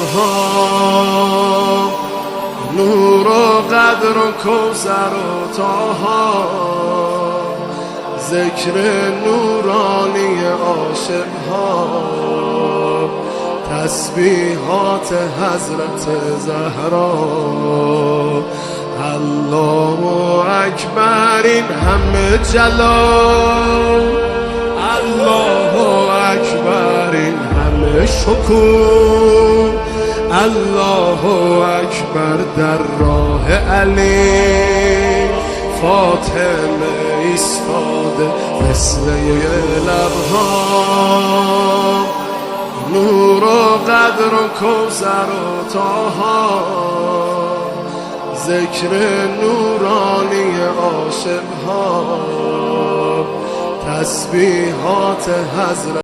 لبها، نور و قدر و کوثر و طاها، ذکر نورانی عاشقها، تسبیحات حضرت زهرا. الله اکبر این همه جلال، الله اکبر این همه شکوه، الله اکبر در راه علی، فاطمه ایستاده مثل لبها، نور و قدر و کوثر و طاها، ذکر نورانی عاشقها، تسبیحات حضرت